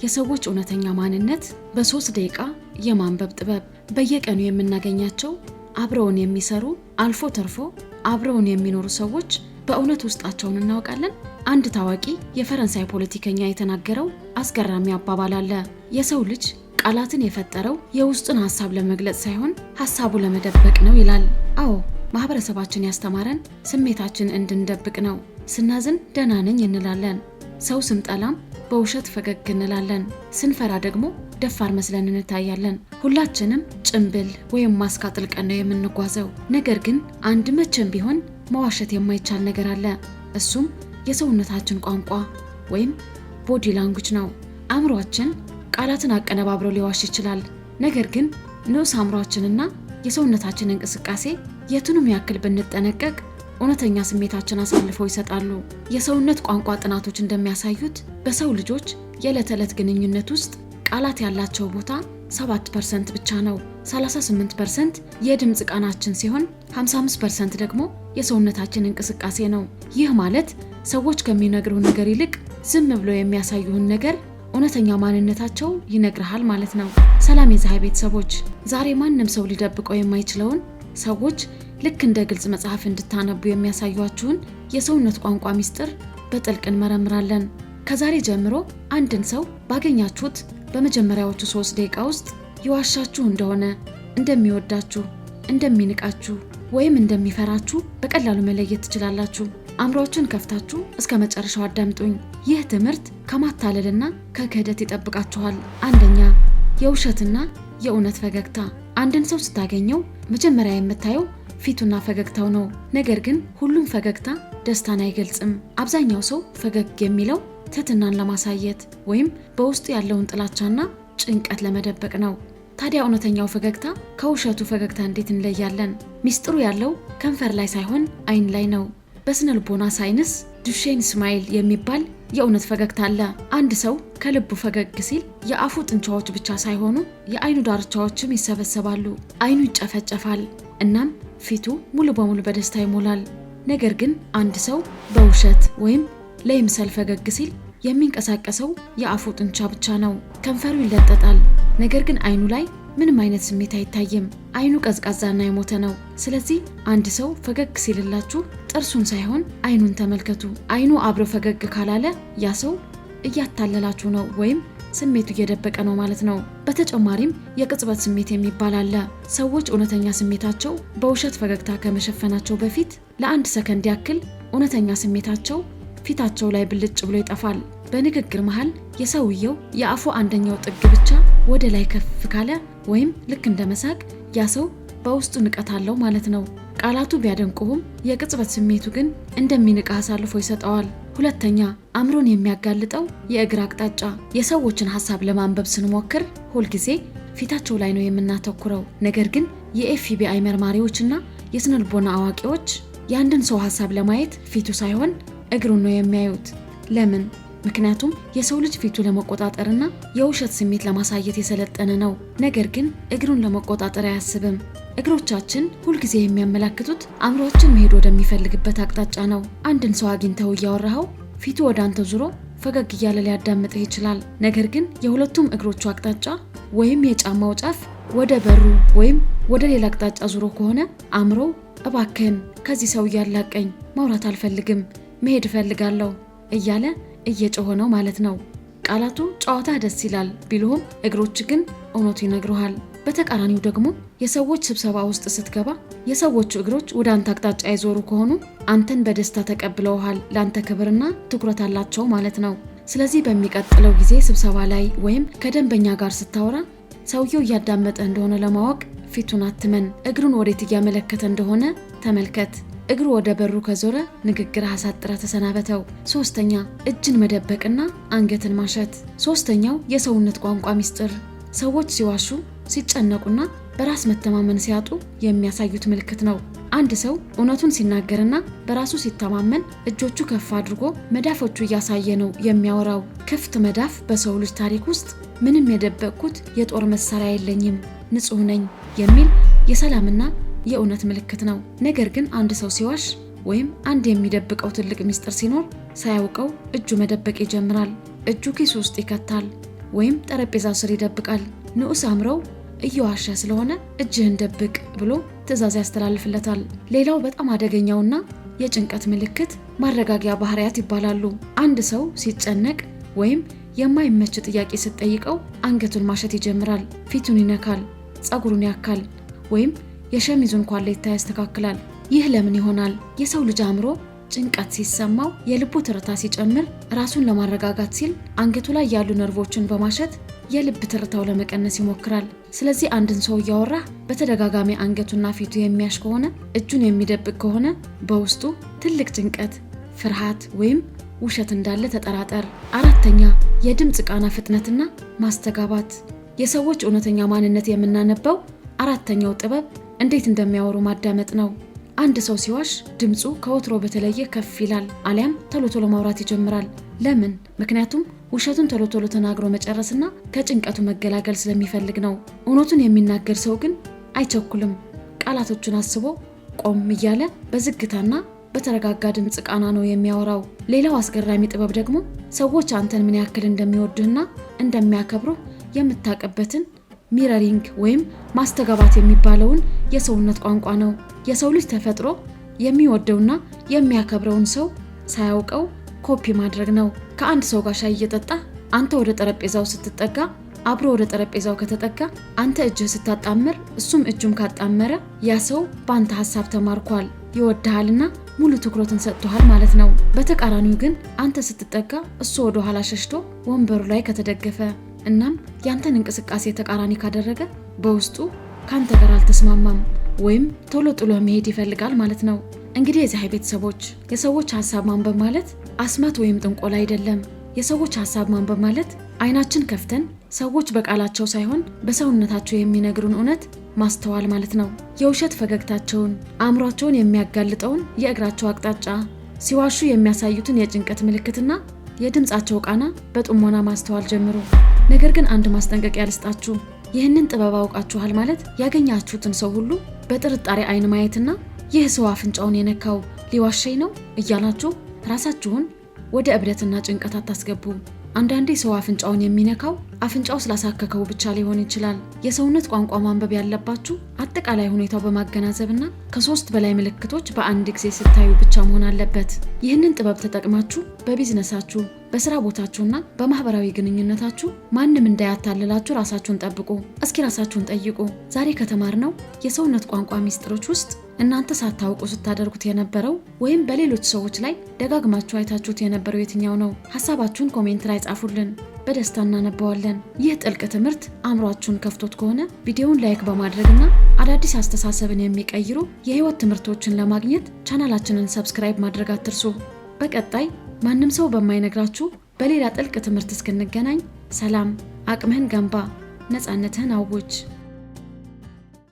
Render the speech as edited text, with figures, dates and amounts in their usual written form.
የሰዎች እውነተኛ ማንነት በ3 ደቂቃ የማንበብ ጥበብ። በየቀኑ የምናገኛቸው አብረውን የሚሰሩ አልፎ ተርፎ አብረውን የሚኖሩ ሰዎች በእውነት ውስጣቸውን እናውቃለን። አንድ ታዋቂ የፈረንሳይ ፖለቲከኛ የተናገረው አስገራሚ አባባል አለ። የሰው ልጅ ቃላትን የፈጠረው የውስጡን ሐሳብ ለመግለጽ ሳይሆን ሐሳቡ ለመደበቅ ነው ይላል። አዎ ማህበረሰባችን ያስተማረን ስሜታችን እንድንደብቅ ነው። ስናዝን ደህና ነኝ እንላለን። ሰው ስንጠላም በውሸት ፈገግ እንላለን። ስንፈራ ደግሞ ደፋር መስለን እንታያለን። ሁላችንም ጭንብል ወይም ማስክ አጥልቀን ነው የምንጓዘው። ነገር ግን አንድ መቼም ቢሆን መዋሸት የማይቻል ነገር አለ። እሱም የሰውነታችን ቋንቋ ወይም ቦዲ ላንጉጅ ነው። አእምሯችን ቃላትን አቀነባብሮ ሊዋሽ ይችላል። ነገር ግን ንዑስ አእምሯችንና የሰውነታችን እንቅስቃሴ የቱንም ያክል ብንጠነቀቅ እውነተኛ ስሜታችን አሳልፈው ይሰጣሉ። የሰውነት ቋንቋ ጥናቶች እንደሚያሳዩት በሰው ልጆች የዕለት ተዕለት ግንኙነት ውስጥ ቃላት ያላቸው ቦታ 7% ብቻ ነው። 38% የድምጽ ቃናችን ሲሆን 55% ደግሞ የሰውነታችን እንቅስቃሴ ነው። ይህ ማለት ሰዎች ከሚነግሩ ነገር ይልቅ ዝም ብሎ የሚያሳዩን ነገር እውነተኛ ማንነታቸው ይነግርሃል ማለት ነው። ሰላም የፀሐይ ቤተሰቦች፣ ዛሬ ማንም ሰው ሊደብቀው የማይችለውን ሰዎች ልክ እንደ ግልጽ መጽሐፍ እንድታነቡ የሚያሳዩአችሁን የሰውነት ቋንቋ ሚስጥር በጥልቅ እንመረምራለን። ከዛሬ ጀምሮ አንድን ሰው ባገኛችሁት በመጀመሪያዎቹ 3 ደቂቃ ውስጥ ይዋሻችሁ እንደሆነ፣ እንደሚወዳችሁ፣ እንደሚንቃችሁ ወይም እንደሚፈራችሁ በቀላሉ መለየት ትችላላችሁ። አእምሮአችሁን ከፍታችሁ እስከ መጨረሻው አዳምጡኝ። ይህ ትምህርት ከማታለልና ከክህደት ይጠብቃችኋል። አንደኛ፣ የውሸትና የእውነት ፈገግታ። አንድን ሰው ስታገኘው መጀመሪያ የምታየው ፊቱና ፈገግታው ነው። ነገር ግን ሁሉም ፈገግታ ደስታን አይገልጽም። አብዛኛው ሰው ፈገግ የሚለው ትህትናን ለማሳየት ወይም በውስጡ ያለውን ጥላቻና ጭንቀት ለመደበቅ ነው። ታዲያ እውነተኛው ፈገግታ ከውሸቱ ፈገግታ እንዴት እንለያለን? ሚስጥሩ ያለው ከንፈር ላይ ሳይሆን አይን ላይ ነው። በስነ ልቦና ሳይንስ ዱሼን ስማይል የሚባል የእውነት ፈገግታ አለ። አንድ ሰው ከልቡ ፈገግ ሲል የአፉ ጥንቻዎች ብቻ ሳይሆኑ የአይኑ ዳርቻዎችም ይሰበሰባሉ። አይኑ ይጨፈጨፋል፣ እናም ፊቱ ሙሉ በሙሉ በደስታ ይሞላል። ነገር ግን አንድ ሰው በውሸት ወይም ለይምሰል ፈገግ ሲል የሚንቀሳቀሰው የአፉ ጥንቻ ብቻ ነው። ከንፈሩ ይለጠጣል፣ ነገር ግን አይኑ ላይ ምንም አይነት ስሜት አይታይም። አይኑ ቀዝቃዛና የሞተ ነው። ስለዚህ አንድ ሰው ፈገግ ሲልላችሁ ጥርሱን ሳይሆን አይኑን ተመልከቱ። አይኑ አብሮ ፈገግ ካላለ ያ ሰው እያታለላችሁ ነው ወይም ስሜቱ እየደበቀ ነው ማለት ነው። በተጨማሪም የቅጽበት ስሜት የሚባል አለ። ሰዎች እውነተኛ ስሜታቸው በውሸት ፈገግታ ከመሸፈናቸው በፊት ለአንድ ሰከንድ ያክል እውነተኛ ስሜታቸው ፊታቸው ላይ ብልጭ ብሎ ይጠፋል። በንግግር መሃል የሰውየው የአፉ አንደኛው ጥግ ብቻ ወደ ላይ ከፍ ካለ ወይም ልክ እንደ መሳቅ ያ ሰው በውስጡ ንቀት አለው ማለት ነው። ቃላቱ ቢያደንቁም የቅጽበት ስሜቱ ግን እንደሚንቃ አሳልፎ ይሰጠዋል። ሁለተኛ፣ አእምሮን የሚያጋልጠው የእግር አቅጣጫ። የሰዎችን ሐሳብ ለማንበብ ስንሞክር ሁልጊዜ ፊታቸው ላይ ነው የምናተኩረው። ነገር ግን የኤፍቢአይ መርማሪዎችና የስነልቦና አዋቂዎች የአንድን ሰው ሐሳብ ለማየት ፊቱ ሳይሆን እግሩን ነው የሚያዩት። ለምን? ምክንያቱም የሰው ልጅ ፊቱ ለመቆጣጠርና የውሸት ስሜት ለማሳየት የሰለጠነ ነው። ነገር ግን እግሩን ለመቆጣጠር አያስብም። እግሮቻችን ሁልጊዜ የሚያመላክቱት አእምሮአችን መሄድ ወደሚፈልግበት አቅጣጫ ነው። አንድን ሰው አግኝተው እያወራኸው ፊቱ ወደ አንተ ዙሮ ፈገግ እያለ ሊያዳምጥህ ይችላል። ነገር ግን የሁለቱም እግሮቹ አቅጣጫ ወይም የጫማው ጫፍ ወደ በሩ ወይም ወደ ሌላ አቅጣጫ ዙሮ ከሆነ አእምሮ እባክህን ከዚህ ሰው እያላቀኝ ማውራት አልፈልግም፣ መሄድ እፈልጋለሁ እያለ እየጮኸ ነው ማለት ነው። ቃላቱ ጨዋታ ደስ ይላል ቢሉም እግሮች ግን እውነቱ ይነግሩሃል። በተቃራኒው ደግሞ የሰዎች ስብሰባ ውስጥ ስትገባ የሰዎቹ እግሮች ወደ አንተ አቅጣጫ የዞሩ ከሆኑ አንተን በደስታ ተቀብለውሃል፣ ለአንተ ክብርና ትኩረት አላቸው ማለት ነው። ስለዚህ በሚቀጥለው ጊዜ ስብሰባ ላይ ወይም ከደንበኛ ጋር ስታወራ ሰውየው እያዳመጠ እንደሆነ ለማወቅ ፊቱን አትመን። እግሩን ወዴት እያመለከተ እንደሆነ ተመልከት። እግሩ ወደ በሩ ከዞረ ንግግር አሳጥረ ተሰናበተው። ሶስተኛ፣ እጅን መደበቅና አንገትን ማሸት። ሶስተኛው የሰውነት ቋንቋ ሚስጥር። ሰዎች ሲዋሹ፣ ሲጨነቁና በራስ መተማመን ሲያጡ የሚያሳዩት ምልክት ነው። አንድ ሰው እውነቱን ሲናገርና በራሱ ሲተማመን እጆቹ ከፍ አድርጎ መዳፎቹ እያሳየ ነው የሚያወራው። ክፍት መዳፍ በሰው ልጅ ታሪክ ውስጥ ምንም የደበቅኩት የጦር መሳሪያ የለኝም፣ ንጹህ ነኝ የሚል የሰላምና የእውነት ምልክት ነው። ነገር ግን አንድ ሰው ሲዋሽ ወይም አንድ የሚደብቀው ትልቅ ሚስጥር ሲኖር ሳያውቀው እጁ መደበቅ ይጀምራል። እጁ ኪስ ውስጥ ይከታል ወይም ጠረጴዛ ስር ይደብቃል። ንዑስ አእምሮው እየዋሸ ስለሆነ እጅህን ደብቅ ብሎ ትዕዛዝ ያስተላልፍለታል። ሌላው በጣም አደገኛውና የጭንቀት ምልክት ማረጋጊያ ባህሪያት ይባላሉ። አንድ ሰው ሲጨነቅ ወይም የማይመች ጥያቄ ስትጠይቀው አንገቱን ማሸት ይጀምራል፣ ፊቱን ይነካል፣ ፀጉሩን ያካል ወይም የሸሚዙን ኳሌታ ያስተካክላል። ይህ ለምን ይሆናል? የሰው ልጅ አእምሮ ጭንቀት ሲሰማው የልቡ ትርታ ሲጨምር ራሱን ለማረጋጋት ሲል አንገቱ ላይ ያሉ ነርቮችን በማሸት የልብ ትርታው ለመቀነስ ይሞክራል። ስለዚህ አንድን ሰው እያወራህ በተደጋጋሚ አንገቱና ፊቱ የሚያሽ ከሆነ፣ እጁን የሚደብቅ ከሆነ በውስጡ ትልቅ ጭንቀት፣ ፍርሃት ወይም ውሸት እንዳለ ተጠራጠር። አራተኛ የድምፅ ቃና ፍጥነትና ማስተጋባት። የሰዎች እውነተኛ ማንነት የምናነበው አራተኛው ጥበብ እንዴት እንደሚያወሩ ማዳመጥ ነው። አንድ ሰው ሲዋሽ ድምፁ ከወትሮ በተለየ ከፍ ይላል፣ አሊያም ቶሎ ቶሎ ማውራት ይጀምራል። ለምን? ምክንያቱም ውሸቱን ቶሎ ቶሎ ተናግሮ መጨረስና ከጭንቀቱ መገላገል ስለሚፈልግ ነው። እውነቱን የሚናገር ሰው ግን አይቸኩልም። ቃላቶቹን አስቦ ቆም እያለ በዝግታና በተረጋጋ ድምፅ ቃና ነው የሚያወራው። ሌላው አስገራሚ ጥበብ ደግሞ ሰዎች አንተን ምን ያክል እንደሚወዱህና እንደሚያከብሩህ የምታውቅበትን ሚረሪንግ ወይም ማስተጋባት የሚባለውን የሰውነት ቋንቋ ነው። የሰው ልጅ ተፈጥሮ የሚወደውና የሚያከብረውን ሰው ሳያውቀው ኮፒ ማድረግ ነው። ከአንድ ሰው ጋር ሻይ እየጠጣ አንተ ወደ ጠረጴዛው ስትጠጋ፣ አብሮ ወደ ጠረጴዛው ከተጠጋ፣ አንተ እጅህ ስታጣምር እሱም እጁን ካጣመረ ያ ሰው በአንተ ሀሳብ ተማርኳል፣ ይወድሃልና ሙሉ ትኩረትን ሰጥቶሃል ማለት ነው። በተቃራኒው ግን አንተ ስትጠጋ እሱ ወደ ኋላ ሸሽቶ ወንበሩ ላይ ከተደገፈ እናም ያንተን እንቅስቃሴ ተቃራኒ ካደረገ በውስጡ ካንተ ጋር አልተስማማም ወይም ቶሎ ጥሎ መሄድ ይፈልጋል ማለት ነው። እንግዲህ የዚህ ቤተሰቦች የሰዎች ሀሳብ ማንበብ ማለት አስማት ወይም ጥንቆላ አይደለም። የሰዎች ሀሳብ ማንበብ ማለት አይናችን ከፍተን ሰዎች በቃላቸው ሳይሆን በሰውነታቸው የሚነግሩን እውነት ማስተዋል ማለት ነው። የውሸት ፈገግታቸውን፣ አእምሯቸውን የሚያጋልጠውን የእግራቸው አቅጣጫ፣ ሲዋሹ የሚያሳዩትን የጭንቀት ምልክትና የድምጻቸው ቃና በጥሞና ማስተዋል ጀምሩ። ነገር ግን አንድ ማስጠንቀቂያ ልስጣችሁ። ይህንን ጥበብ አውቃችኋል ማለት ያገኛችሁትን ሰው ሁሉ በጥርጣሬ አይን ማየትና ይህ ሰው አፍንጫውን የነካው ሊዋሸኝ ነው እያላችሁ ራሳችሁን ወደ እብደትና ጭንቀት አታስገቡ። አንዳንዴ ሰው አፍንጫውን የሚነካው አፍንጫው ስላሳከከው ብቻ ሊሆን ይችላል። የሰውነት ቋንቋ ማንበብ ያለባችሁ አጠቃላይ ሁኔታው በማገናዘብና ከ3 በላይ ምልክቶች በአንድ ጊዜ ስታዩ ብቻ መሆን አለበት። ይህንን ጥበብ ተጠቅማችሁ በቢዝነሳችሁ፣ በስራ ቦታችሁና በማህበራዊ ግንኙነታችሁ ማንም እንዳያታልላችሁ ራሳችሁን ጠብቁ። እስኪ ራሳችሁን ጠይቁ። ዛሬ ከተማርነው የሰውነት ቋንቋ ሚስጥሮች ውስጥ እናንተ ሳታውቁ ስታደርጉት የነበረው ወይም በሌሎች ሰዎች ላይ ደጋግማችሁ አይታችሁት የነበረው የትኛው ነው? ሐሳባችሁን ኮሜንት ላይ ጻፉልን፣ በደስታ እናነበዋለን። ይህ ጥልቅ ትምህርት አእምሯችሁን ከፍቶት ከሆነ ቪዲዮውን ላይክ በማድረግና አዳዲስ አስተሳሰብን የሚቀይሩ የህይወት ትምህርቶችን ለማግኘት ቻናላችንን ሰብስክራይብ ማድረግ አትርሱ። በቀጣይ ማንም ሰው በማይነግራችሁ በሌላ ጥልቅ ትምህርት እስክንገናኝ ሰላም። አቅምህን ገንባ፣ ነፃነትህን አውጅ።